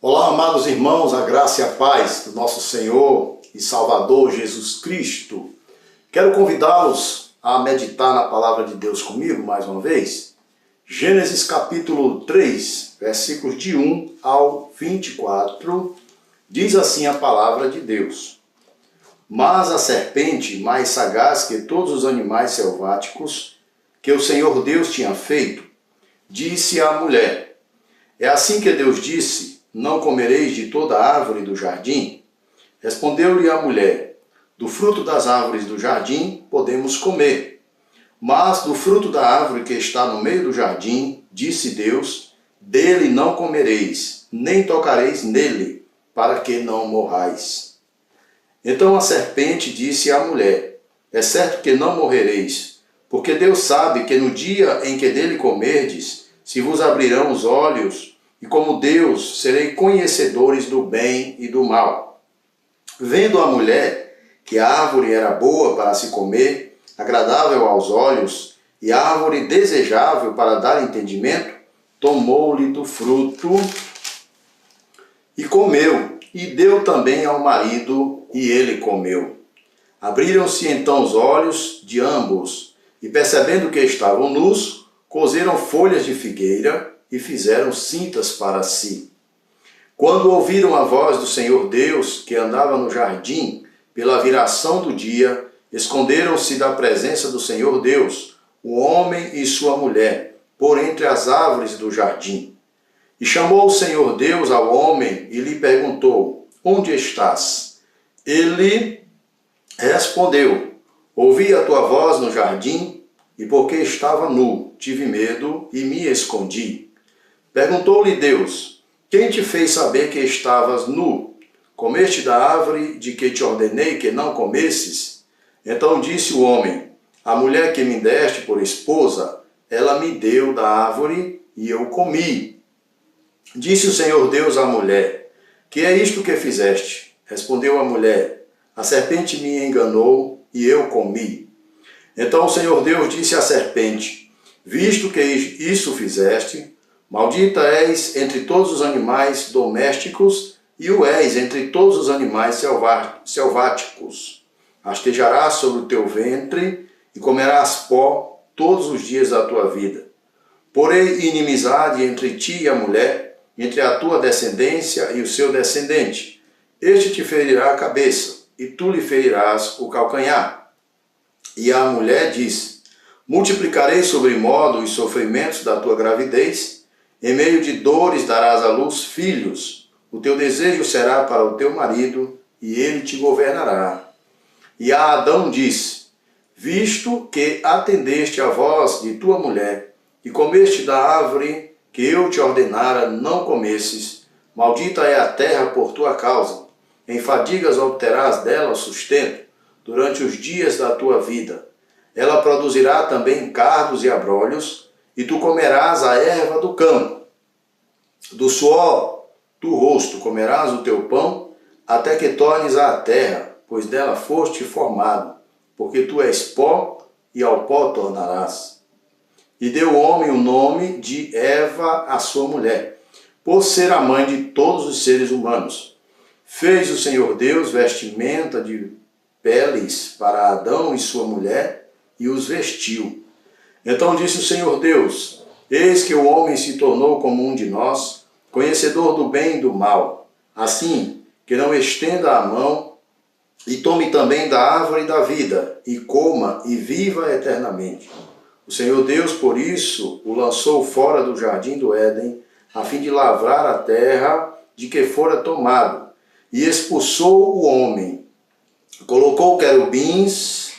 Olá, amados irmãos, a graça e a paz do nosso Senhor e Salvador Jesus Cristo. Quero convidá-los a meditar na palavra de Deus comigo mais uma vez. Gênesis capítulo 3, versículos de 1 ao 24, diz assim a palavra de Deus. Mas a serpente, mais sagaz que todos os animais selváticos que o Senhor Deus tinha feito, disse à mulher: é assim que Deus disse: não comereis de toda árvore do jardim? Respondeu-lhe a mulher: do fruto das árvores do jardim podemos comer, mas do fruto da árvore que está no meio do jardim, disse Deus, dele não comereis, nem tocareis nele, para que não morrais. Então a serpente disse à mulher: é certo que não morrereis, porque Deus sabe que no dia em que dele comerdes, se vos abrirão os olhos, e como Deus, serei conhecedores do bem e do mal. Vendo a mulher que a árvore era boa para se comer, agradável aos olhos, e árvore desejável para dar entendimento, tomou-lhe do fruto e comeu, e deu também ao marido, e ele comeu. Abriram-se então os olhos de ambos, e percebendo que estavam nus, coseram folhas de figueira, e fizeram cintas para si. Quando ouviram a voz do Senhor Deus, que andava no jardim, pela viração do dia, esconderam-se da presença do Senhor Deus, o homem e sua mulher, por entre as árvores do jardim. E chamou o Senhor Deus ao homem e lhe perguntou: onde estás? Ele respondeu: ouvi a tua voz no jardim, e porque estava nu, tive medo e me escondi. Perguntou-lhe Deus: quem te fez saber que estavas nu? Comeste da árvore de que te ordenei que não comesses? Então disse o homem: a mulher que me deste por esposa, ela me deu da árvore e eu comi. Disse o Senhor Deus à mulher: que é isto que fizeste? Respondeu a mulher: a serpente me enganou e eu comi. Então o Senhor Deus disse à serpente: visto que isso fizeste, maldita és entre todos os animais domésticos e o és entre todos os animais selváticos. Rastejarás sobre o teu ventre e comerás pó todos os dias da tua vida. Porém, inimizade entre ti e a mulher, entre a tua descendência e o seu descendente. Este te ferirá a cabeça, e tu lhe ferirás o calcanhar. E a mulher disse: multiplicarei sobremodo os sofrimentos da tua gravidez, em meio de dores darás à luz filhos. O teu desejo será para o teu marido, e ele te governará. E a Adão disse: visto que atendeste à voz de tua mulher, e comeste da árvore que eu te ordenara não comesses, maldita é a terra por tua causa. Em fadigas obterás dela o sustento, durante os dias da tua vida. Ela produzirá também cardos e abrolhos, e tu comerás a erva do campo. Do suor do rosto comerás o teu pão, até que tornes à terra, pois dela foste formado, porque tu és pó, e ao pó tornarás. E deu o homem o nome de Eva à sua mulher, por ser a mãe de todos os seres humanos. Fez o Senhor Deus vestimenta de peles para Adão e sua mulher, e os vestiu. Então disse o Senhor Deus: eis que o homem se tornou como um de nós, conhecedor do bem e do mal. Assim, que não estenda a mão, e tome também da árvore da vida, e coma e viva eternamente. O Senhor Deus, por isso, o lançou fora do jardim do Éden, a fim de lavrar a terra de que fora tomado, e expulsou o homem. Colocou querubins,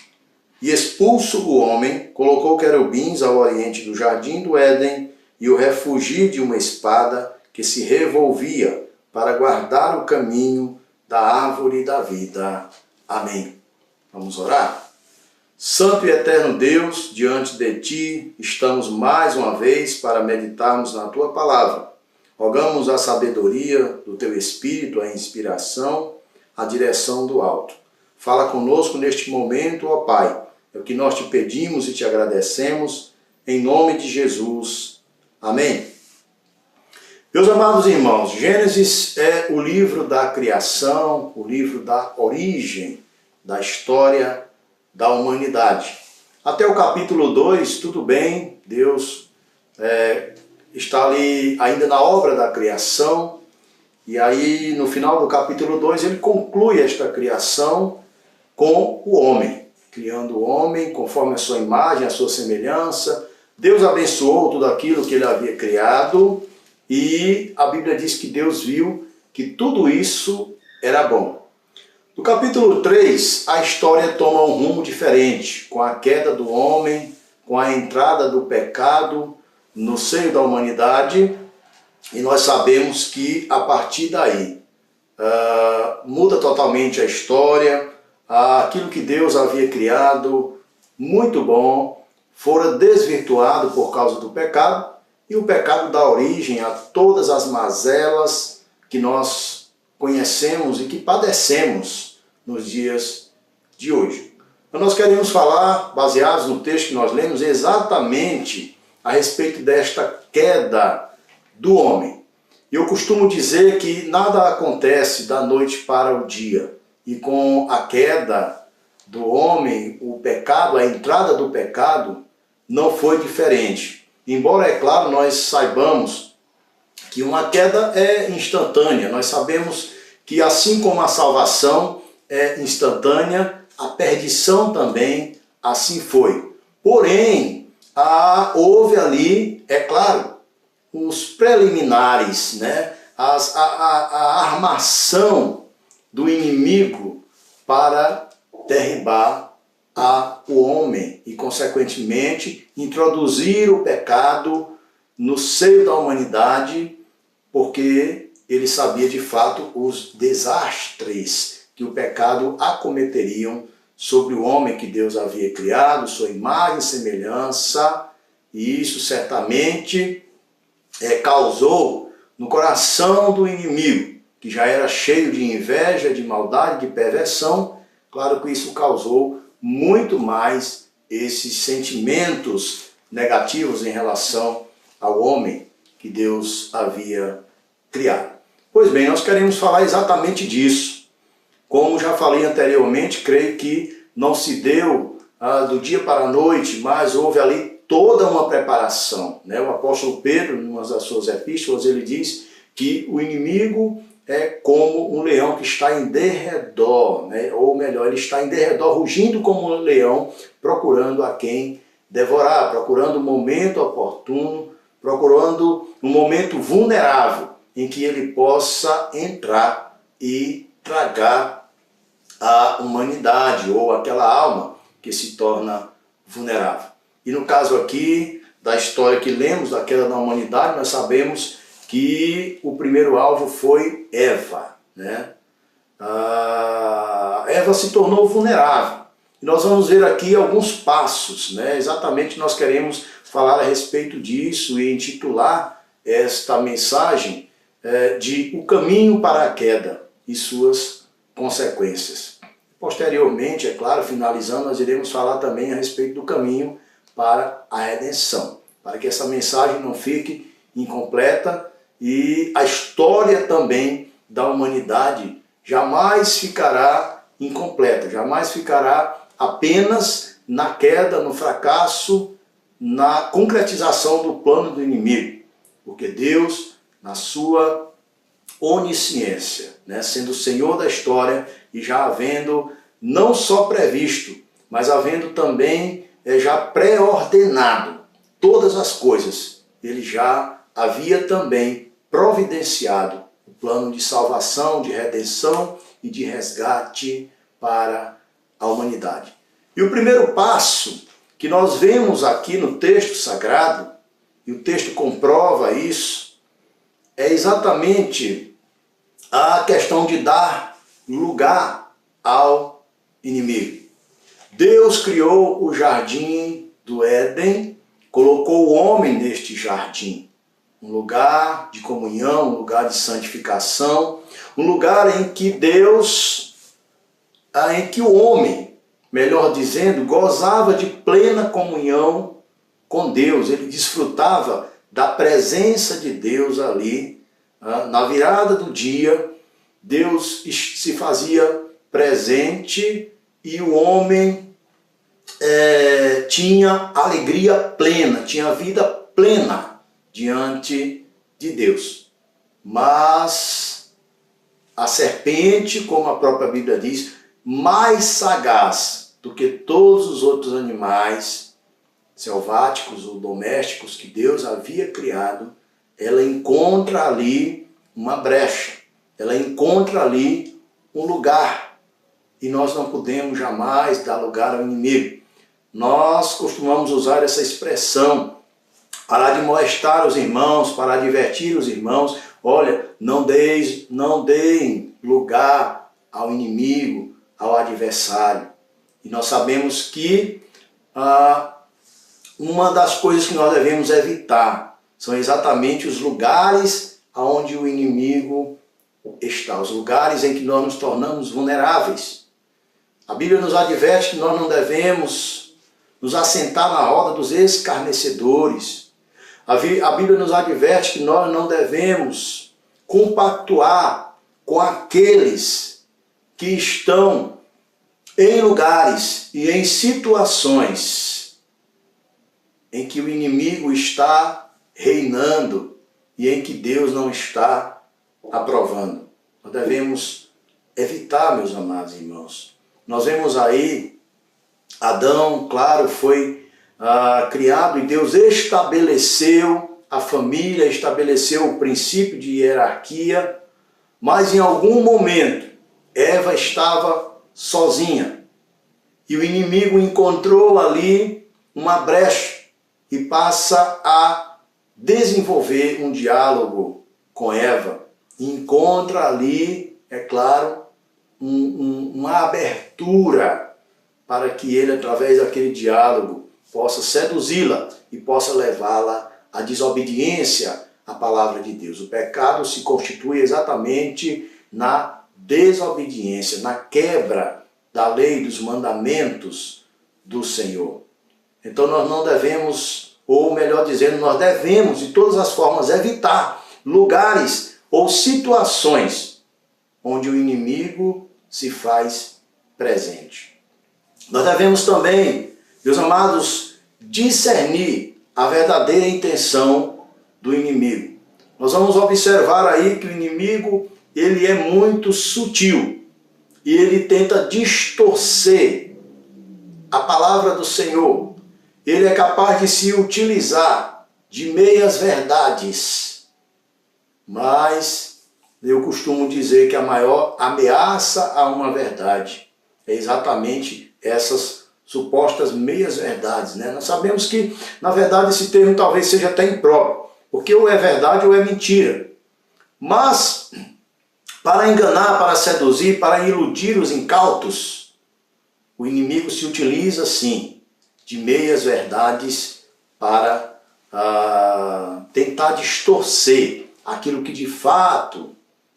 e expulso o homem, colocou querubins ao oriente do jardim do Éden, e o refugi de uma espada que se revolvia para guardar o caminho da árvore da vida. Amém. Vamos orar? Santo e eterno Deus, diante de Ti estamos mais uma vez para meditarmos na Tua palavra. Rogamos a sabedoria do Teu Espírito, a inspiração, a direção do alto. Fala conosco neste momento, ó Pai. É o que nós te pedimos e te agradecemos, em nome de Jesus. Amém. Meus amados irmãos, Gênesis é o livro da criação, o livro da origem, da história da humanidade. Até o capítulo 2, tudo bem, Deus está ali ainda na obra da criação, e aí no final do capítulo 2 ele conclui esta criação com o homem, criando o homem conforme a sua imagem, a sua semelhança. Deus abençoou tudo aquilo que ele havia criado, e a Bíblia diz que Deus viu que tudo isso era bom. No capítulo 3, a história toma um rumo diferente, com a queda do homem, com a entrada do pecado no seio da humanidade, e nós sabemos que a partir daí muda totalmente a história, aquilo que Deus havia criado, muito bom, fora desvirtuado por causa do pecado, e o pecado dá origem a todas as mazelas que nós conhecemos e que padecemos nos dias de hoje. Então nós queremos falar, baseados no texto que nós lemos, exatamente a respeito desta queda do homem. Eu costumo dizer que nada acontece da noite para o dia, e com a queda do homem, o pecado, a entrada do pecado, não foi diferente. Embora, é claro, nós saibamos que uma queda é instantânea, nós sabemos que assim como a salvação é instantânea, a perdição também assim foi. Porém, houve ali, é claro, os preliminares, né? A armação do inimigo para derribar o homem e, consequentemente, introduzir o pecado no seio da humanidade, porque ele sabia de fato os desastres que o pecado acometeriam sobre o homem que Deus havia criado, sua imagem e semelhança, e isso certamente causou no coração do inimigo, que já era cheio de inveja, de maldade, de perversão. Claro que isso causou muito mais esses sentimentos negativos em relação ao homem que Deus havia criado. Pois bem, nós queremos falar exatamente disso. Como já falei anteriormente, creio que não se deu do dia para a noite, mas houve ali toda uma preparação, né? O apóstolo Pedro, em uma das suas epístolas, ele diz que o inimigo é como um leão que está em derredor, né? Ou melhor, ele está em derredor, rugindo como um leão, procurando a quem devorar, procurando um momento oportuno, procurando um momento vulnerável em que ele possa entrar e tragar a humanidade ou aquela alma que se torna vulnerável. E no caso aqui da história que lemos da queda da humanidade, nós sabemos que o primeiro alvo foi Eva, né? Eva se tornou vulnerável. E nós vamos ver aqui alguns passos, né? Exatamente nós queremos falar a respeito disso e intitular esta mensagem de O Caminho para a Queda e Suas Consequências. Posteriormente, é claro, finalizando, nós iremos falar também a respeito do caminho para a redenção, para que essa mensagem não fique incompleta e a história também da humanidade jamais ficará incompleta, jamais ficará apenas na queda, no fracasso, na concretização do plano do inimigo, porque Deus, na sua onisciência, né, sendo o Senhor da história e já havendo não só previsto, mas havendo também já pré-ordenado todas as coisas, ele já havia também providenciado o plano de salvação, de redenção e de resgate para a humanidade. E o primeiro passo que nós vemos aqui no texto sagrado, e o texto comprova isso, é exatamente a questão de dar lugar ao inimigo. Deus criou o jardim do Éden, colocou o homem neste jardim, um lugar de comunhão, um lugar de santificação, um lugar em que o homem, melhor dizendo, gozava de plena comunhão com Deus, ele desfrutava da presença de Deus ali. Na virada do dia, Deus se fazia presente e o homem tinha alegria plena, tinha vida plena diante de Deus. Mas a serpente, como a própria Bíblia diz, mais sagaz do que todos os outros animais selváticos ou domésticos que Deus havia criado, ela encontra ali uma brecha, ela encontra ali um lugar. E nós não podemos jamais dar lugar ao inimigo. Nós costumamos usar essa expressão para admoestar os irmãos, para advertir os irmãos. Olha, não deem lugar ao inimigo, ao adversário. E nós sabemos que uma das coisas que nós devemos evitar são exatamente os lugares onde o inimigo está, os lugares em que nós nos tornamos vulneráveis. A Bíblia nos adverte que nós não devemos nos assentar na roda dos escarnecedores. A Bíblia nos adverte que nós não devemos compactuar com aqueles que estão em lugares e em situações em que o inimigo está reinando e em que Deus não está aprovando. Nós devemos evitar, meus amados irmãos. Nós vemos aí, Adão, claro, foi criado e Deus estabeleceu a família, estabeleceu o princípio de hierarquia, mas em algum momento Eva estava sozinha e o inimigo encontrou ali uma brecha e passa a desenvolver um diálogo com Eva. E encontra ali, é claro, uma abertura para que ele, através daquele diálogo, possa seduzi-la e possa levá-la à desobediência à palavra de Deus. O pecado se constitui exatamente na desobediência, na quebra da lei, dos mandamentos do Senhor. Então nós não devemos, ou melhor dizendo, nós devemos de todas as formas evitar lugares ou situações onde o inimigo se faz presente. Nós devemos também, meus amados, discernir a verdadeira intenção do inimigo. Nós vamos observar aí que o inimigo, ele é muito sutil e ele tenta distorcer a palavra do Senhor. Ele é capaz de se utilizar de meias verdades. Mas eu costumo dizer que a maior ameaça a uma verdade é exatamente essas supostas meias verdades, né? Nós sabemos que, na verdade, esse termo talvez seja até impróprio, porque ou é verdade ou é mentira. Mas, para enganar, para seduzir, para iludir os incautos, o inimigo se utiliza, sim, de meias verdades para tentar distorcer aquilo que de fato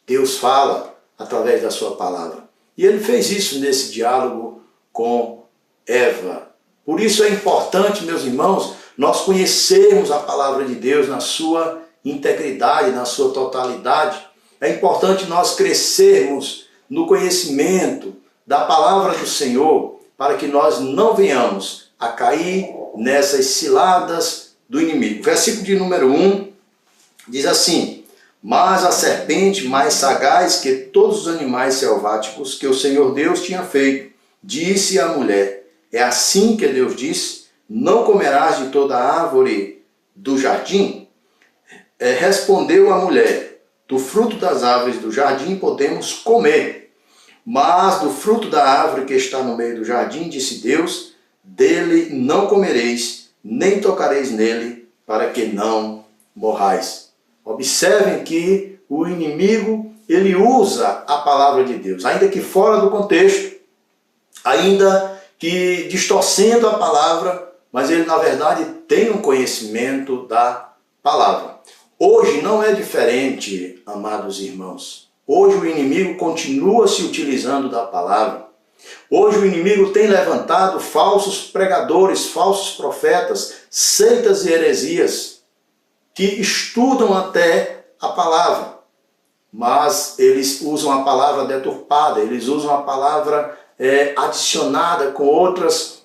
Deus fala através da sua palavra. E ele fez isso nesse diálogo com Eva. Por isso é importante, meus irmãos, nós conhecermos a palavra de Deus na sua integridade, na sua totalidade. É importante nós crescermos no conhecimento da palavra do Senhor, para que nós não venhamos a cair nessas ciladas do inimigo. Versículo de número 1 diz assim: mas a serpente, mais sagaz que todos os animais selváticos que o Senhor Deus tinha feito, disse à mulher: é assim que Deus disse, não comerás de toda a árvore do jardim? Respondeu a mulher: do fruto das árvores do jardim podemos comer, mas do fruto da árvore que está no meio do jardim, disse Deus, dele não comereis, nem tocareis nele, para que não morrais. Observem que o inimigo, ele usa a palavra de Deus, ainda que fora do contexto, ainda que distorcendo a palavra, mas ele na verdade tem um conhecimento da palavra. Hoje não é diferente, amados irmãos. Hoje o inimigo continua se utilizando da palavra. Hoje o inimigo tem levantado falsos pregadores, falsos profetas, seitas e heresias que estudam até a palavra, mas eles usam a palavra deturpada, eles usam a palavra adicionada com outras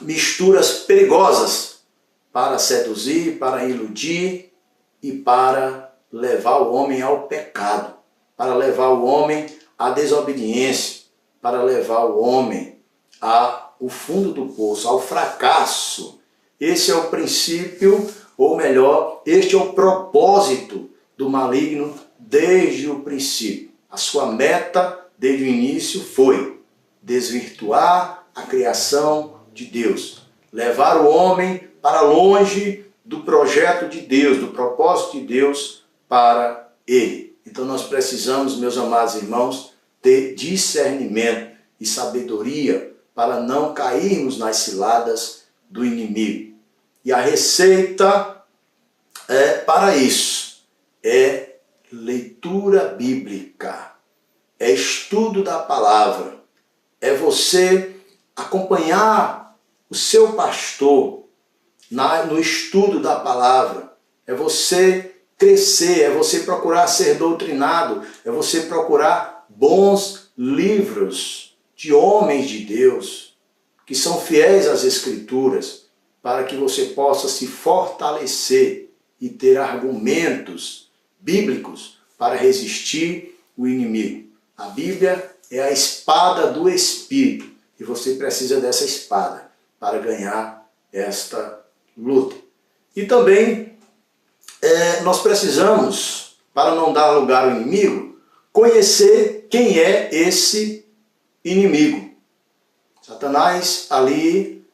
misturas perigosas para seduzir, para iludir e para levar o homem ao pecado, para levar o homem à desobediência, para levar o homem ao fundo do poço, ao fracasso. Esse é o princípio, ou melhor, este é o propósito do maligno desde o princípio. A sua meta desde o início foi desvirtuar a criação de Deus, levar o homem para longe do projeto de Deus, do propósito de Deus para ele. Então nós precisamos, meus amados irmãos, ter discernimento e sabedoria para não cairmos nas ciladas do inimigo. E a receita para isso é leitura bíblica, é estudo da palavra, é você acompanhar o seu pastor no estudo da palavra, é você crescer, é você procurar ser doutrinado, é você procurar bons livros de homens de Deus, que são fiéis às Escrituras, para que você possa se fortalecer e ter argumentos bíblicos para resistir o inimigo. A Bíblia é a espada do Espírito e você precisa dessa espada para ganhar esta luta. E também nós precisamos, para não dar lugar ao inimigo, conhecer quem é esse inimigo. Satanás ali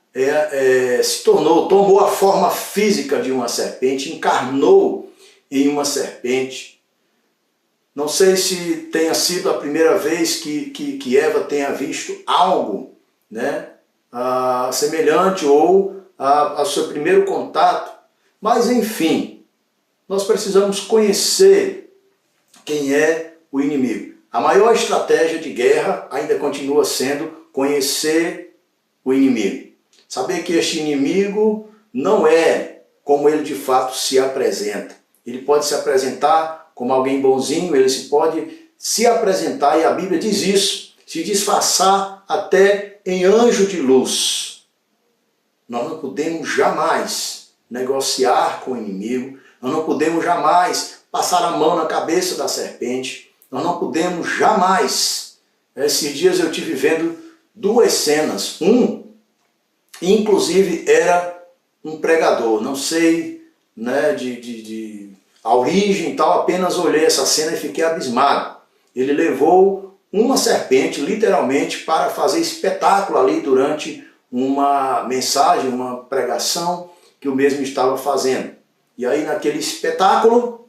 tomou a forma física de uma serpente, encarnou em uma serpente. Não sei se tenha sido a primeira vez que Eva tenha visto algo, né, semelhante ou ao seu primeiro contato, mas enfim, nós precisamos conhecer quem é o inimigo. A maior estratégia de guerra ainda continua sendo conhecer o inimigo. Saber que este inimigo não é como ele de fato se apresenta. Ele pode se apresentar como alguém bonzinho, ele pode se apresentar, e a Bíblia diz isso, se disfarçar até em anjo de luz. Nós não podemos jamais negociar com o inimigo, nós não podemos jamais passar a mão na cabeça da serpente, nós não podemos jamais. Esses dias eu estive vendo duas cenas. Inclusive era um pregador, não sei, né, a origem e tal, apenas olhei essa cena e fiquei abismado. Ele levou uma serpente, literalmente, para fazer espetáculo ali durante uma mensagem, uma pregação que o mesmo estava fazendo. E aí naquele espetáculo,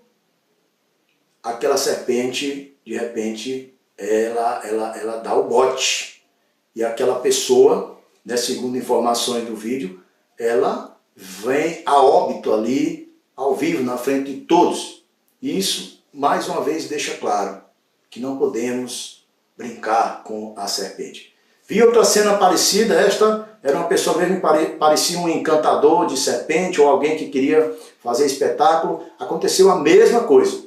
aquela serpente, de repente, ela dá o bote. E aquela pessoa, né, segundo informações do vídeo, ela vem a óbito ali, ao vivo, na frente de todos. E isso, mais uma vez, deixa claro que não podemos brincar com a serpente. Vi outra cena parecida, esta era uma pessoa mesmo que parecia um encantador de serpente ou alguém que queria fazer espetáculo. Aconteceu a mesma coisa.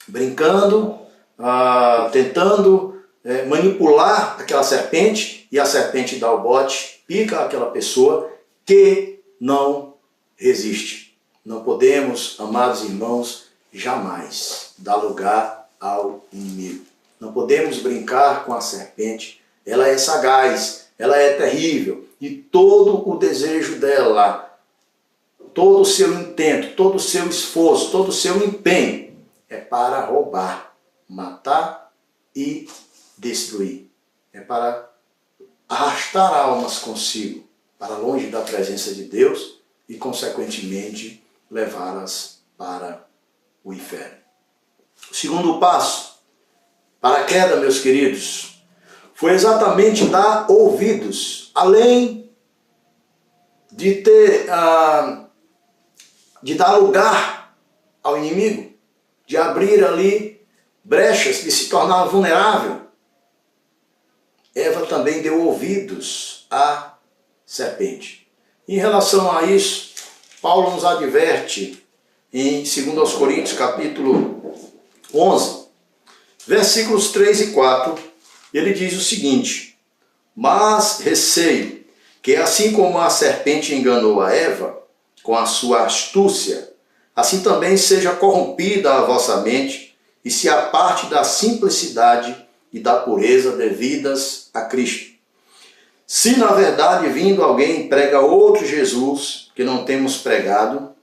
Brincando, tentando manipular aquela serpente, e a serpente dá o bote, pica aquela pessoa que não resiste. Não podemos, amados irmãos, jamais dar lugar ao inimigo. Não podemos brincar com a serpente. Ela é sagaz, ela é terrível, e todo o desejo dela, todo o seu intento, todo o seu esforço, todo o seu empenho é para roubar, matar e destruir. É para arrastar almas consigo para longe da presença de Deus e, consequentemente, levá-las para o inferno. O segundo passo para a queda, meus queridos, foi exatamente dar ouvidos, além de de dar lugar ao inimigo, de abrir ali brechas, de se tornar vulnerável. Eva também deu ouvidos à serpente. Em relação a isso, Paulo nos adverte em 2 Coríntios, capítulo 11, versículos 3 e 4, ele diz o seguinte: mas receio que assim como a serpente enganou a Eva com a sua astúcia, assim também seja corrompida a vossa mente e se aparte da simplicidade e da pureza devidas a Cristo. Se na verdade vindo alguém prega outro Jesus que não temos pregado,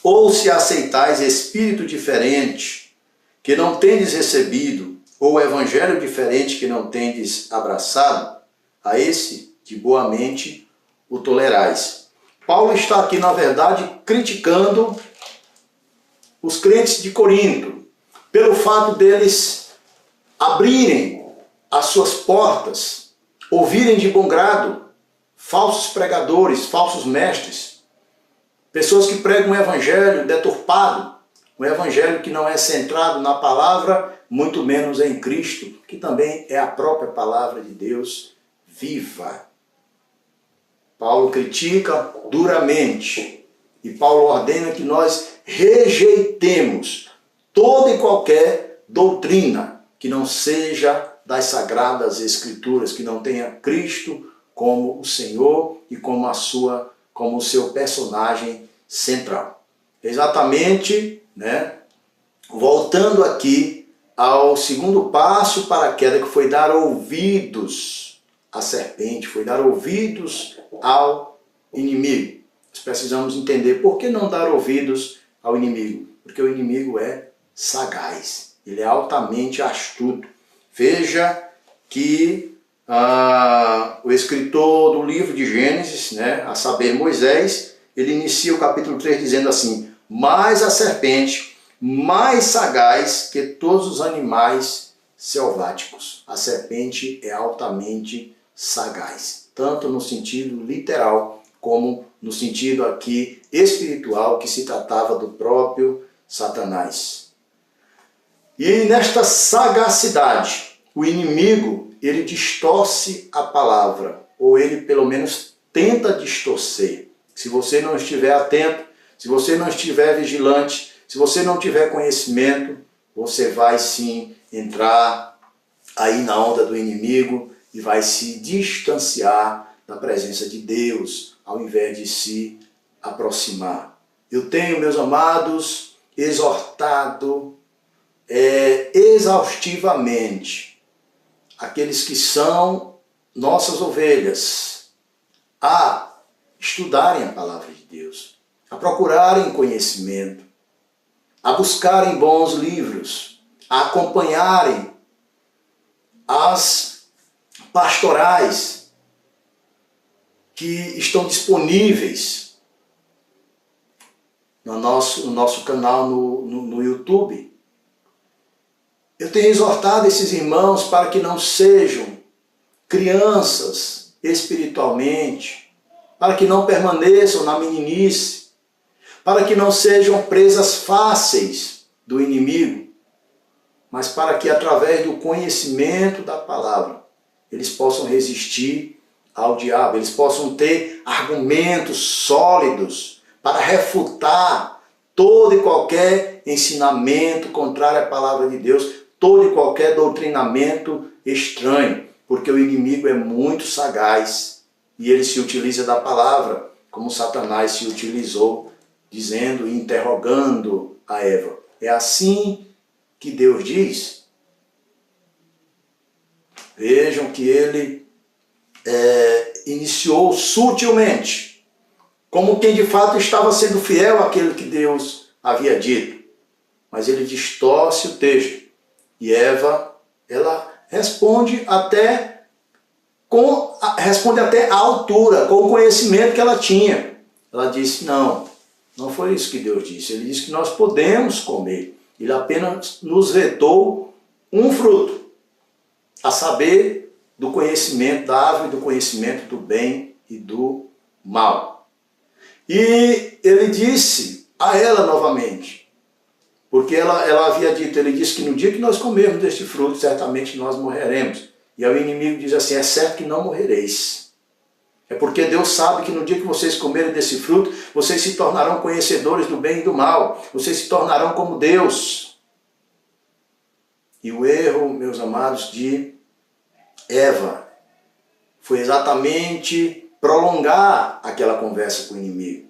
ou se aceitais espírito diferente que não tendes recebido, ou evangelho diferente que não tendes abraçado, a esse de boa mente o tolerais. Paulo está aqui, na verdade, criticando os crentes de Corinto, pelo fato deles abrirem as suas portas, ouvirem de bom grado falsos pregadores, falsos mestres, pessoas que pregam um evangelho deturpado, um evangelho que não é centrado na palavra, muito menos em Cristo, que também é a própria palavra de Deus viva. Paulo critica duramente e Paulo ordena que nós rejeitemos toda e qualquer doutrina que não seja das Sagradas Escrituras, que não tenha Cristo como o Senhor e como o seu personagem central. Exatamente, voltando aqui ao segundo passo para a queda, que foi dar ouvidos à serpente, foi dar ouvidos ao inimigo. Nós precisamos entender por que não dar ouvidos ao inimigo, porque o inimigo é sagaz, ele é altamente astuto. Veja que o escritor do livro de Gênesis, a saber Moisés, ele inicia o capítulo 3 dizendo assim: mas a serpente, mais sagaz que todos os animais selváticos. A serpente é altamente sagaz, tanto no sentido literal como no sentido aqui espiritual, que se tratava do próprio Satanás. E nesta sagacidade, o inimigo, ele distorce a palavra, ou ele pelo menos tenta distorcer. Se você não estiver atento, se você não estiver vigilante, se você não tiver conhecimento, você vai sim entrar aí na onda do inimigo e vai se distanciar da presença de Deus, ao invés de se aproximar. Eu tenho, meus amados, exortado exaustivamente aqueles que são nossas ovelhas a estudarem a palavra de Deus, a procurarem conhecimento, a buscarem bons livros, a acompanharem as pastorais que estão disponíveis no nosso canal no YouTube. Eu tenho exortado esses irmãos para que não sejam crianças espiritualmente, para que não permaneçam na meninice, para que não sejam presas fáceis do inimigo, mas para que através do conhecimento da palavra eles possam resistir ao diabo, eles possam ter argumentos sólidos para refutar todo e qualquer ensinamento contrário à palavra de Deus, todo e qualquer doutrinamento estranho, porque o inimigo é muito sagaz e ele se utiliza da palavra, como Satanás se utilizou, dizendo e interrogando a Eva. É assim que Deus diz? Vejam que ele iniciou sutilmente, como quem de fato estava sendo fiel àquilo que Deus havia dito. Mas ele distorce o texto. E Eva, ela responde até à altura, com o conhecimento que ela tinha. Ela disse: não foi isso que Deus disse. Ele disse que nós podemos comer. Ele apenas nos vetou um fruto, a saber, do conhecimento da árvore, do conhecimento do bem e do mal. E ele disse a ela novamente, porque ela havia dito, ele disse que no dia que nós comermos deste fruto, certamente nós morreremos. E aí o inimigo diz assim: é certo que não morrereis. É porque Deus sabe que no dia que vocês comerem desse fruto, vocês se tornarão conhecedores do bem e do mal. Vocês se tornarão como Deus. E o erro, meus amados, de Eva foi exatamente prolongar aquela conversa com o inimigo.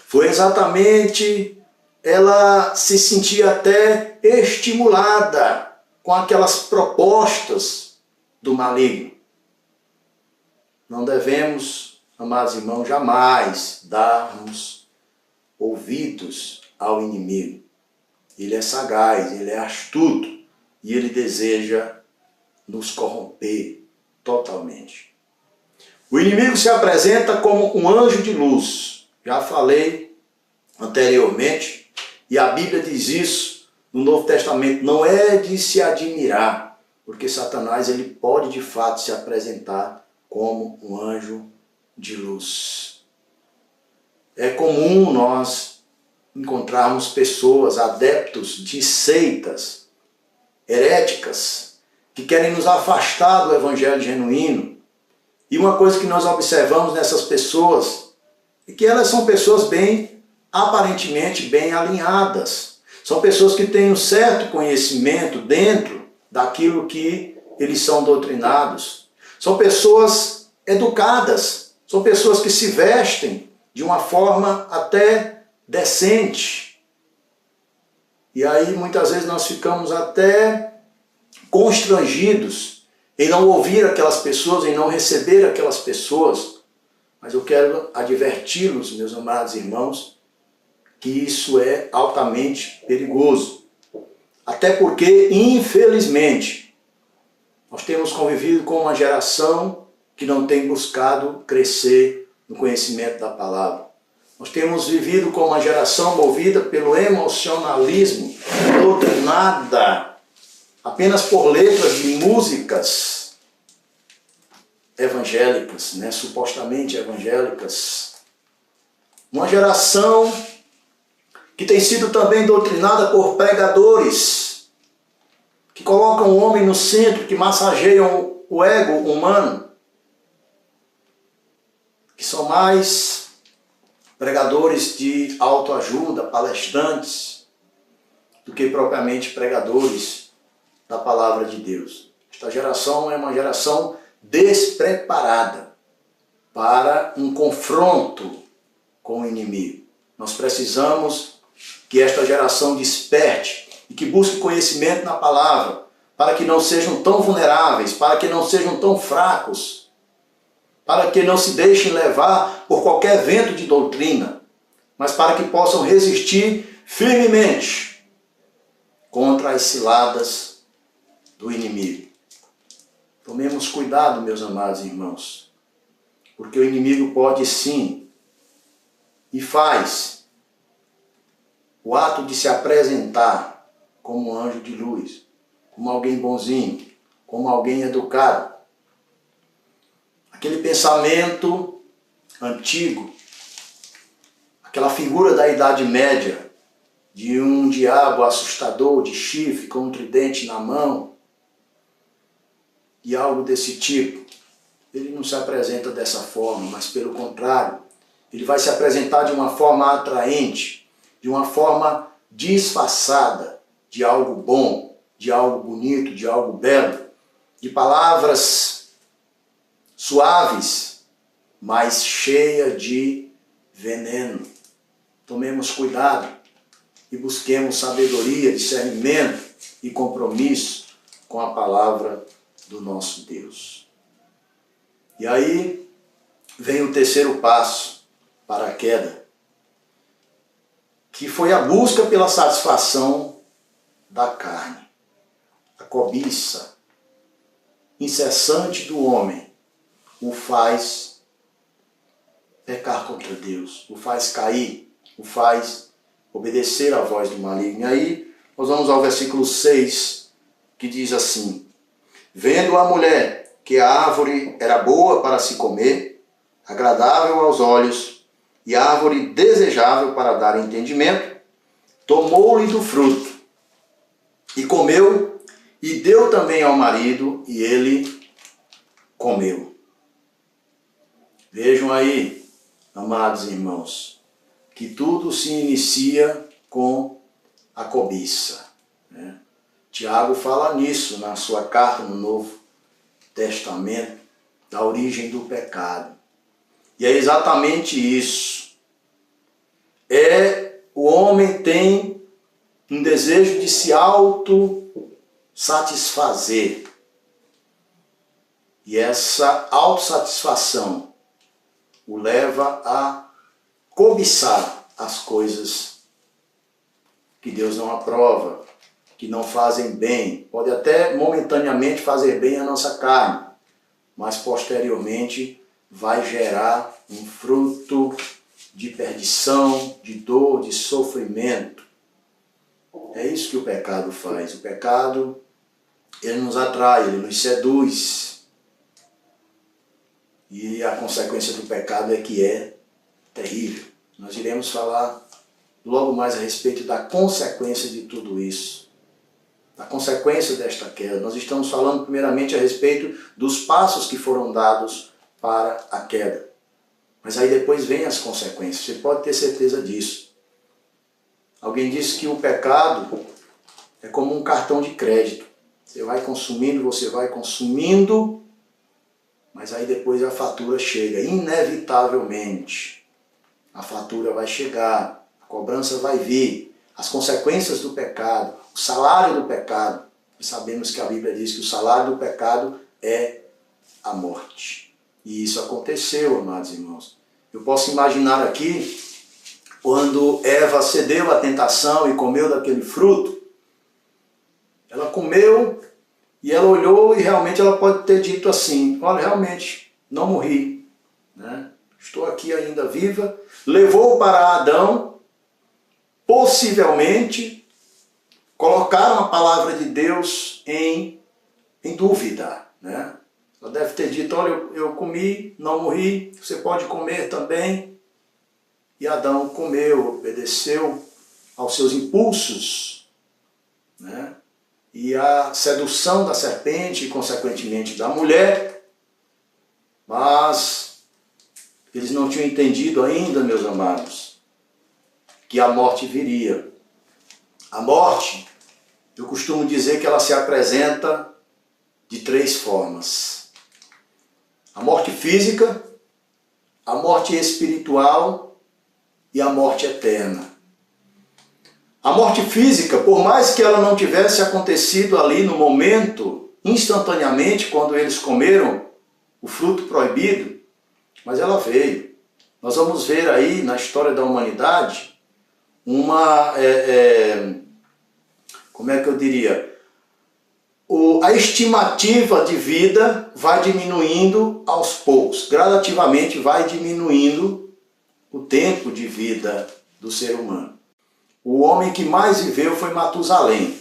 Foi exatamente ela se sentir até estimulada com aquelas propostas do maligno. Não devemos, amados irmãos, jamais darmos ouvidos ao inimigo. Ele é sagaz, ele é astuto e ele deseja nos corromper totalmente. O inimigo se apresenta como um anjo de luz. Já falei anteriormente, e a Bíblia diz isso no Novo Testamento. Não é de se admirar, porque Satanás ele pode de fato se apresentar como um anjo de luz. É comum nós encontrarmos pessoas, adeptos de seitas heréticas, que querem nos afastar do evangelho genuíno. E uma coisa que nós observamos nessas pessoas é que elas são pessoas aparentemente bem alinhadas. São pessoas que têm um certo conhecimento dentro daquilo que eles são doutrinados. São pessoas educadas, são pessoas que se vestem de uma forma até decente. E aí muitas vezes nós ficamos até constrangidos em não ouvir aquelas pessoas, em não receber aquelas pessoas. Mas eu quero adverti-los, meus amados irmãos, que isso é altamente perigoso. Até porque, infelizmente, nós temos convivido com uma geração que não tem buscado crescer no conhecimento da palavra. Nós temos vivido com uma geração movida pelo emocionalismo, doutrinada apenas por letras de músicas evangélicas, supostamente evangélicas. Uma geração que tem sido também doutrinada por pregadores que colocam o homem no centro, que massageiam o ego humano, que são mais pregadores de autoajuda, palestrantes, do que propriamente pregadores da palavra de Deus. Esta geração é uma geração despreparada para um confronto com o inimigo. Nós precisamos que esta geração desperte e que busque conhecimento na palavra, para que não sejam tão vulneráveis, para que não sejam tão fracos, para que não se deixem levar por qualquer vento de doutrina, mas para que possam resistir firmemente contra as ciladas do inimigo. Tomemos cuidado, meus amados irmãos, porque o inimigo pode sim e faz o ato de se apresentar como um anjo de luz, como alguém bonzinho, como alguém educado. Aquele pensamento antigo, aquela figura da Idade Média, de um diabo assustador, de chifre, com um tridente na mão, e algo desse tipo, ele não se apresenta dessa forma, mas pelo contrário, ele vai se apresentar de uma forma atraente, de uma forma disfarçada de algo bom, de algo bonito, de algo belo, de palavras suaves, mas cheia de veneno. Tomemos cuidado e busquemos sabedoria, discernimento e compromisso com a palavra do nosso Deus. E aí vem o terceiro passo para a queda, que foi a busca pela satisfação da carne. A cobiça incessante do homem o faz pecar contra Deus, o faz cair, o faz obedecer à voz do maligno. E aí nós vamos ao versículo 6, que diz assim: vendo a mulher que a árvore era boa para se comer, agradável aos olhos, e árvore desejável para dar entendimento, tomou-lhe do fruto, e comeu, e deu também ao marido, e ele comeu. Vejam aí, amados irmãos, que tudo se inicia com a cobiça, né? Tiago fala nisso na sua carta no Novo Testamento, da origem do pecado. E é exatamente isso. O homem tem um desejo de se autossatisfazer. E essa autossatisfação o leva a cobiçar as coisas que Deus não aprova, que não fazem bem. Pode até momentaneamente fazer bem à nossa carne, mas posteriormente vai gerar um fruto de perdição, de dor, de sofrimento. É isso que o pecado faz. O pecado, ele nos atrai, ele nos seduz. E a consequência do pecado é que é terrível. Nós iremos falar logo mais a respeito da consequência de tudo isso. Da consequência desta queda. Nós estamos falando primeiramente a respeito dos passos que foram dados para a queda. Mas aí depois vem as consequências. Você pode ter certeza disso. Alguém disse que o pecado é como um cartão de crédito. Você vai consumindo, mas aí depois a fatura chega. Inevitavelmente, a fatura vai chegar, a cobrança vai vir, as consequências do pecado, o salário do pecado. E sabemos que a Bíblia diz que o salário do pecado é a morte. E isso aconteceu, amados irmãos. Eu posso imaginar aqui, quando Eva cedeu à tentação e comeu daquele fruto, ela comeu e ela olhou e realmente ela pode ter dito assim, olha, realmente, não morri, né? Estou aqui ainda viva. Levou para Adão, possivelmente, colocaram a palavra de Deus em dúvida, né? Ela deve ter dito, olha, eu comi, não morri, você pode comer também. E Adão comeu, obedeceu aos seus impulsos, né? E a sedução da serpente e, consequentemente, da mulher. Mas eles não tinham entendido ainda, meus amados, que a morte viria. A morte, eu costumo dizer que ela se apresenta de 3 formas. A morte física, a morte espiritual e a morte eterna. A morte física, por mais que ela não tivesse acontecido ali no momento, instantaneamente, quando eles comeram o fruto proibido, mas ela veio. Nós vamos ver aí na história da humanidade como é que eu diria? A estimativa de vida vai diminuindo aos poucos. Gradativamente vai diminuindo o tempo de vida do ser humano. O homem que mais viveu foi Matusalém,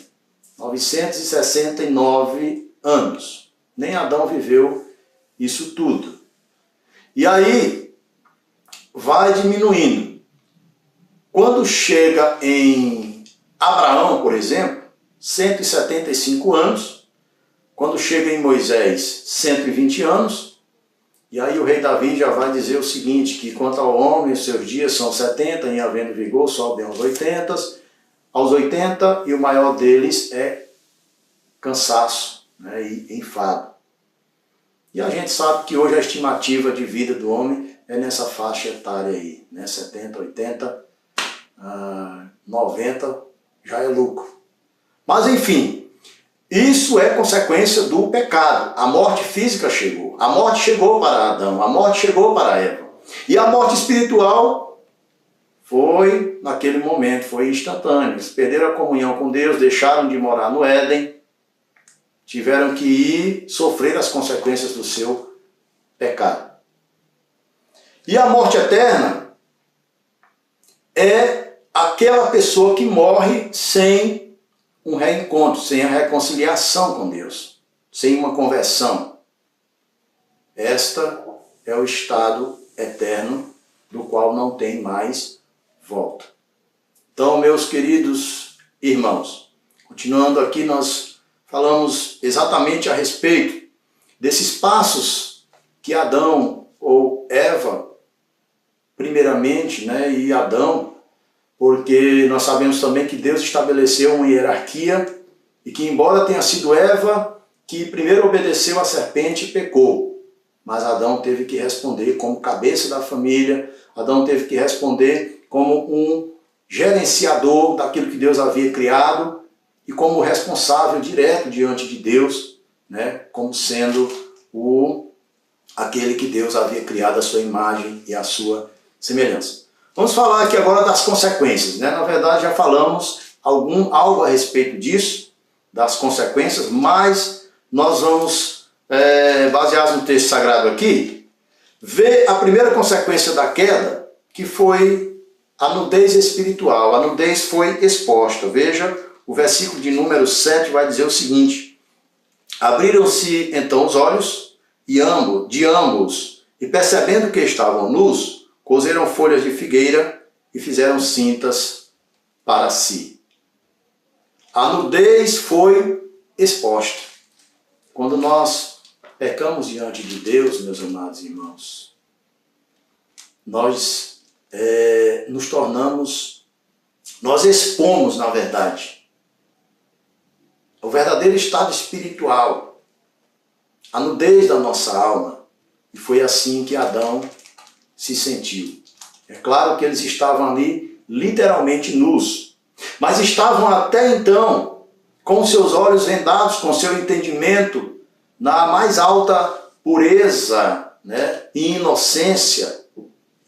969 anos. Nem Adão viveu isso tudo. E aí vai diminuindo. Quando chega em Abraão, por exemplo, 175 anos. Quando chega em Moisés, 120 anos. E aí o rei Davi já vai dizer o seguinte, que quanto ao homem, os seus dias são 70, em havendo vigor, sobem aos 80. Aos 80, e o maior deles é cansaço, né, e enfado. E a gente sabe que hoje a estimativa de vida do homem é nessa faixa etária aí, né, 70, 80, 90, já é lucro. Mas enfim, isso é consequência do pecado. A morte física chegou. A morte chegou para Adão. A morte chegou para Eva. E a morte espiritual foi naquele momento, foi instantânea. Eles perderam a comunhão com Deus, deixaram de morar no Éden, tiveram que ir sofrer as consequências do seu pecado. E a morte eterna é aquela pessoa que morre sem um reencontro, sem a reconciliação com Deus, sem uma conversão. Esta é o estado eterno do qual não tem mais volta. Então, meus queridos irmãos, continuando aqui, nós falamos exatamente a respeito desses passos que Adão ou Eva, primeiramente, né, e Adão, porque nós sabemos também que Deus estabeleceu uma hierarquia e que, embora tenha sido Eva que primeiro obedeceu à serpente e pecou, mas Adão teve que responder como cabeça da família, Adão teve que responder como um gerenciador daquilo que Deus havia criado e como responsável direto diante de Deus, né, como sendo aquele que Deus havia criado à sua imagem e à sua semelhança. Vamos falar aqui agora das consequências, né? Na verdade já falamos algo a respeito disso, das consequências, mas nós vamos, baseados no texto sagrado aqui, ver a primeira consequência da queda, que foi a nudez espiritual. A nudez foi exposta. Veja, o versículo de número 7 vai dizer o seguinte: abriram-se então os olhos de ambos, e percebendo que estavam nus, coseram folhas de figueira e fizeram cintas para si. A nudez foi exposta. Quando nós pecamos diante de Deus, meus amados irmãos, nós nos tornamos, nós expomos, na verdade, o verdadeiro estado espiritual, a nudez da nossa alma. E foi assim que Adão se sentiu. É claro que eles estavam ali literalmente nus, mas estavam até então com seus olhos vendados, com seu entendimento na mais alta pureza, né, e inocência,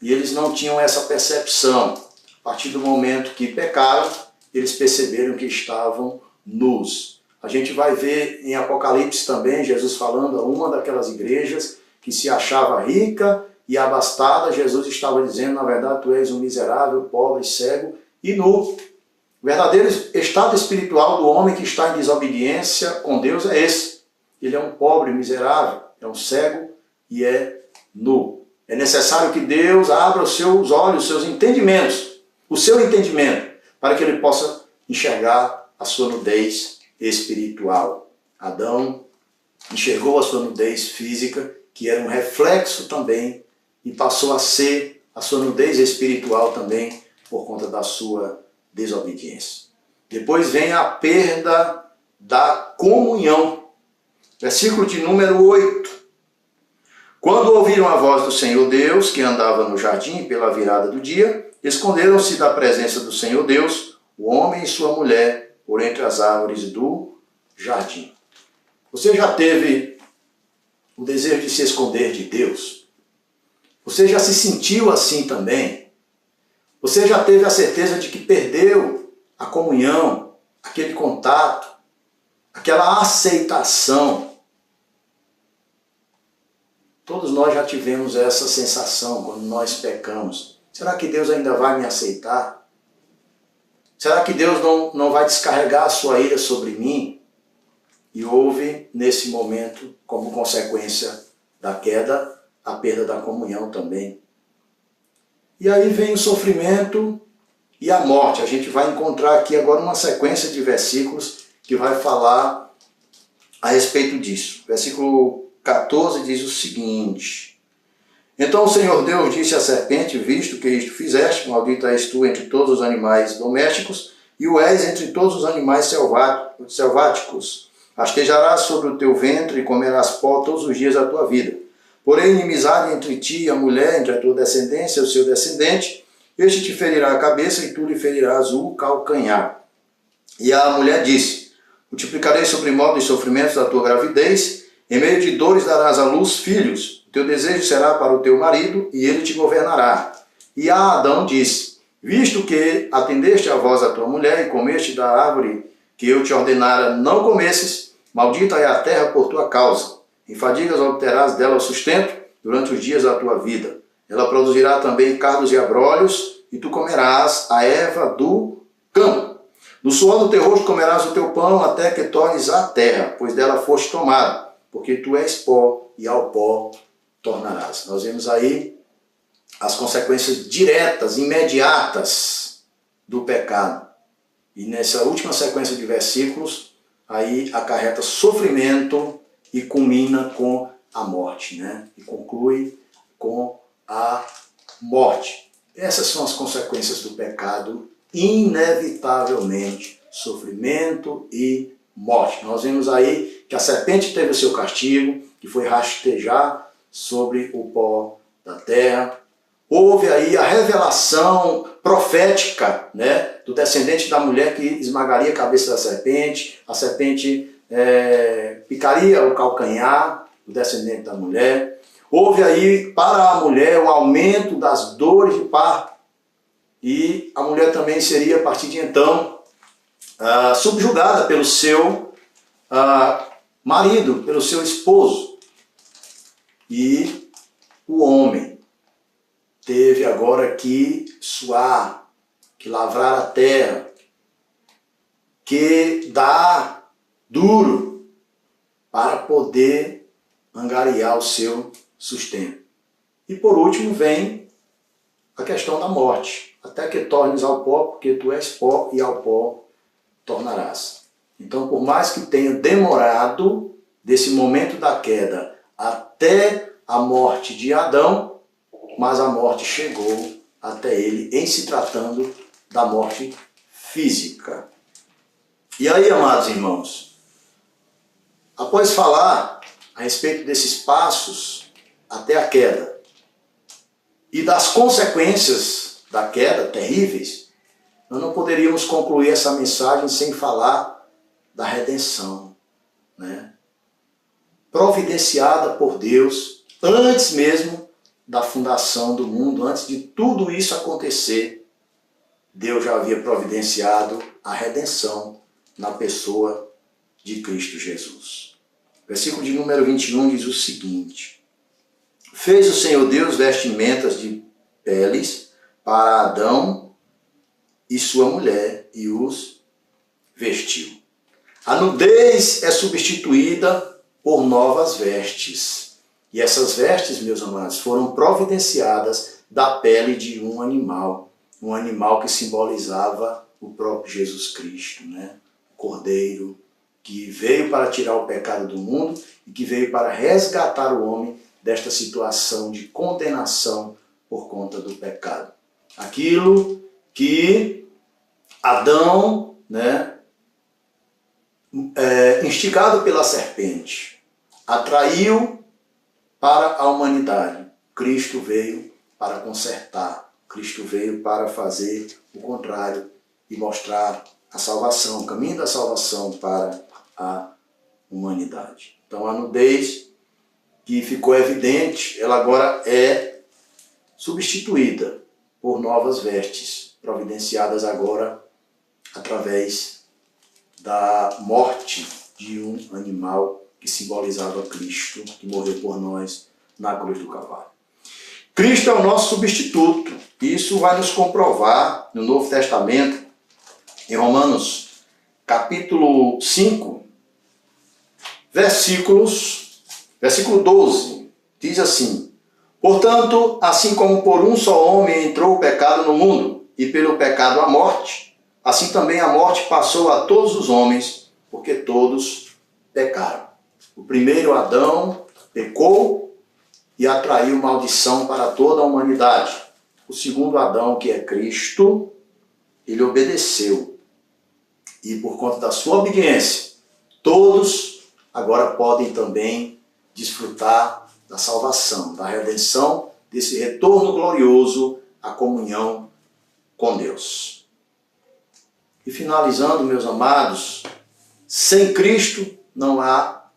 e eles não tinham essa percepção. A partir do momento que pecaram, eles perceberam que estavam nus. A gente vai ver em Apocalipse também Jesus falando a uma daquelas igrejas que se achava rica e abastada. Jesus estava dizendo: na verdade, tu és um miserável, pobre, cego e nu. O verdadeiro estado espiritual do homem que está em desobediência com Deus é esse. Ele é um pobre, miserável, é um cego e é nu. É necessário que Deus abra os seus olhos, os seus entendimentos, o seu entendimento, para que ele possa enxergar a sua nudez espiritual. Adão enxergou a sua nudez física, que era um reflexo também, e passou a ser a sua nudez espiritual também, por conta da sua desobediência. Depois vem a perda da comunhão. Versículo de número 8. Quando ouviram a voz do Senhor Deus, que andava no jardim pela virada do dia, esconderam-se da presença do Senhor Deus, o homem e sua mulher, por entre as árvores do jardim. Você já teve o desejo de se esconder de Deus? Você já se sentiu assim também? Você já teve a certeza de que perdeu a comunhão, aquele contato, aquela aceitação? Todos nós já tivemos essa sensação quando nós pecamos. Será que Deus ainda vai me aceitar? Será que Deus não vai descarregar a sua ira sobre mim? E houve, nesse momento, como consequência da queda, a perda da comunhão também. E aí vem o sofrimento e a morte. A gente vai encontrar aqui agora uma sequência de versículos que vai falar a respeito disso. Versículo 14 diz o seguinte: então o Senhor Deus disse à serpente: visto que isto fizeste, maldita és tu entre todos os animais domésticos, e o és entre todos os animais selváticos. Rastejarás sobre o teu ventre e comerás pó todos os dias da tua vida. Porém, inimizade entre ti e a mulher, entre a tua descendência e o seu descendente, este te ferirá a cabeça e tu lhe ferirás o calcanhar. E a mulher disse: multiplicarei sobremodo os sofrimentos da tua gravidez, em meio de dores darás à luz filhos, o teu desejo será para o teu marido, e ele te governará. E a Adão disse: visto que atendeste à voz da tua mulher e comeste da árvore que eu te ordenara não comesses, maldita é a terra por tua causa. Em fadigas obterás dela o sustento durante os dias da tua vida. Ela produzirá também cardos e abrolhos, e tu comerás a erva do campo. No suor do teu rosto comerás o teu pão, até que tornes à terra, pois dela foste tomado, porque tu és pó, e ao pó tornarás. Nós vemos aí as consequências diretas, imediatas do pecado. E nessa última sequência de versículos, aí acarreta sofrimento e culmina com a morte, né? E conclui com a morte. Essas são as consequências do pecado, inevitavelmente, sofrimento e morte. Nós vimos aí que a serpente teve o seu castigo, que foi rastejar sobre o pó da terra. Houve aí a revelação profética, né, do descendente da mulher que esmagaria a cabeça da serpente. A serpente picaria o calcanhar do descendente da mulher. Houve aí para a mulher o aumento das dores de parto. E a mulher também seria, a partir de então, subjugada pelo seu marido, pelo seu esposo. E o homem teve agora que suar, que lavrar a terra, que dar duro para poder angariar o seu sustento. E por último vem a questão da morte. Até que tornes ao pó, porque tu és pó e ao pó tornarás. Então, por mais que tenha demorado desse momento da queda até a morte de Adão, mas a morte chegou até ele em se tratando da morte física. E aí, amados irmãos, após falar a respeito desses passos até a queda e das consequências da queda terríveis, nós não poderíamos concluir essa mensagem sem falar da redenção, né? Providenciada por Deus antes mesmo da fundação do mundo, antes de tudo isso acontecer, Deus já havia providenciado a redenção na pessoa de Cristo Jesus. Versículo de número 21 diz o seguinte: fez o Senhor Deus vestimentas de peles para Adão e sua mulher e os vestiu. A nudez é substituída por novas vestes. E essas vestes, meus amados, foram providenciadas da pele de um animal que simbolizava o próprio Jesus Cristo, né? O Cordeiro, que veio para tirar o pecado do mundo e que veio para resgatar o homem desta situação de condenação por conta do pecado. Aquilo que Adão, né, instigado pela serpente, atraiu para a humanidade. Cristo veio para consertar, Cristo veio para fazer o contrário e mostrar a salvação, o caminho da salvação para a humanidade. Então a nudez que ficou evidente, ela agora é substituída por novas vestes, providenciadas agora através da morte de um animal que simbolizava Cristo, que morreu por nós na cruz do Calvário. Cristo é o nosso substituto. Isso vai nos comprovar no Novo Testamento, em Romanos capítulo 5, versículo 12, diz assim: portanto, assim como por um só homem entrou o pecado no mundo, e pelo pecado a morte, assim também a morte passou a todos os homens, porque todos pecaram. O primeiro Adão pecou e atraiu maldição para toda a humanidade. O segundo Adão, que é Cristo, ele obedeceu. E por conta da sua obediência, todos agora podem também desfrutar da salvação, da redenção, desse retorno glorioso à comunhão com Deus. E finalizando, meus amados, sem Cristo não há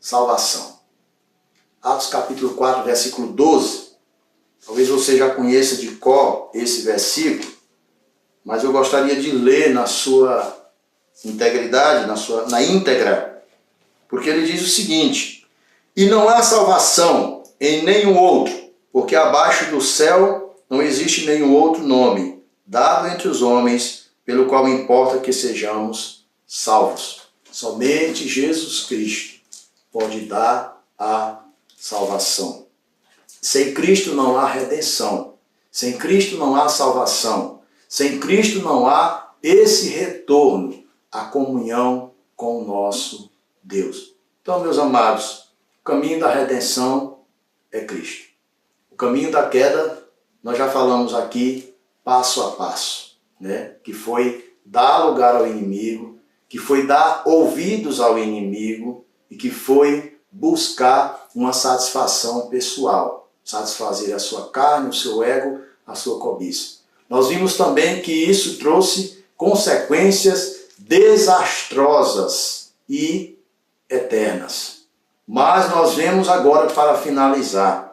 salvação. Atos capítulo 4, versículo 12. Talvez você já conheça de cor esse versículo, mas eu gostaria de ler na sua integridade, na íntegra, porque ele diz o seguinte: e não há salvação em nenhum outro, porque abaixo do céu não existe nenhum outro nome dado entre os homens pelo qual importa que sejamos salvos. Somente Jesus Cristo pode dar a salvação. Sem Cristo não há redenção. Sem Cristo não há salvação. Sem Cristo não há esse retorno à comunhão com o nosso Deus. Então, meus amados, o caminho da redenção é Cristo. O O caminho da queda, nós já falamos aqui, passo a passo, né? Que foi dar lugar ao inimigo, que foi dar ouvidos ao inimigo e que foi buscar uma satisfação pessoal, satisfazer a sua carne, o seu ego, a sua cobiça. Nós vimos também que isso trouxe consequências desastrosas e eternas. Mas nós vemos agora, para finalizar,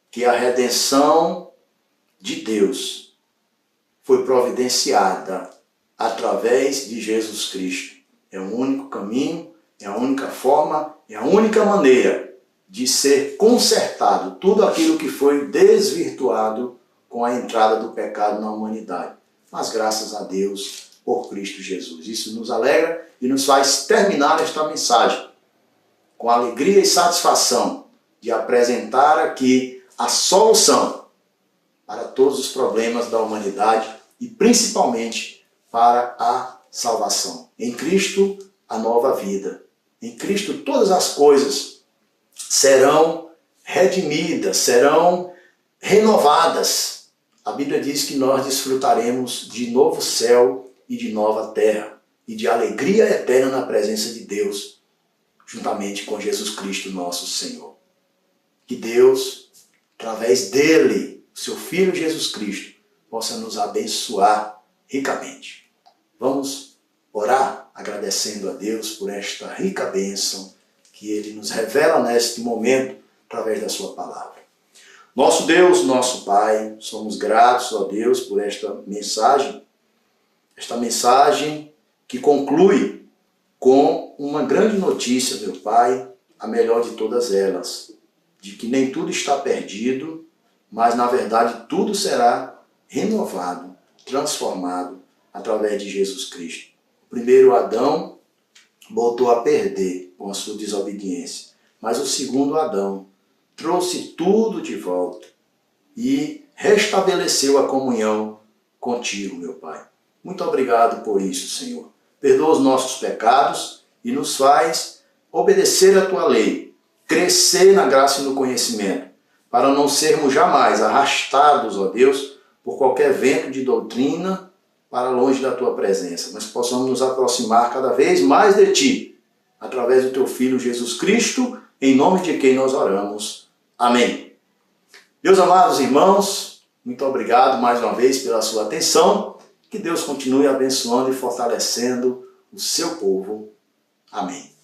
que a redenção de Deus foi providenciada através de Jesus Cristo. É o único caminho, é a única forma, é a única maneira de ser consertado tudo aquilo que foi desvirtuado com a entrada do pecado na humanidade. Mas graças a Deus por Cristo Jesus. Isso nos alegra e nos faz terminar esta mensagem com alegria e satisfação de apresentar aqui a solução para todos os problemas da humanidade e principalmente para a salvação. Em Cristo, a nova vida. Em Cristo, todas as coisas serão redimidas, serão renovadas. A Bíblia diz que nós desfrutaremos de novo céu e de nova terra, e de alegria eterna na presença de Deus, juntamente com Jesus Cristo, nosso Senhor. Que Deus, através dele, seu Filho Jesus Cristo, possa nos abençoar ricamente. Vamos orar agradecendo a Deus por esta rica bênção que Ele nos revela neste momento através da sua palavra. Nosso Deus, nosso Pai, somos gratos a Deus por esta mensagem que conclui com uma grande notícia, meu Pai, a melhor de todas elas, de que nem tudo está perdido, mas na verdade tudo será renovado, transformado através de Jesus Cristo. O primeiro Adão voltou a perder com a sua desobediência, mas o segundo Adão trouxe tudo de volta e restabeleceu a comunhão contigo, meu Pai. Muito obrigado por isso, Senhor. Perdoa os nossos pecados e nos faz obedecer a Tua lei, crescer na graça e no conhecimento, para não sermos jamais arrastados, ó Deus, por qualquer vento de doutrina para longe da Tua presença, mas possamos nos aproximar cada vez mais de Ti, através do Teu Filho Jesus Cristo, em nome de quem nós oramos. Amém. Meus amados irmãos, muito obrigado mais uma vez pela sua atenção. Que Deus continue abençoando e fortalecendo o seu povo. Amém.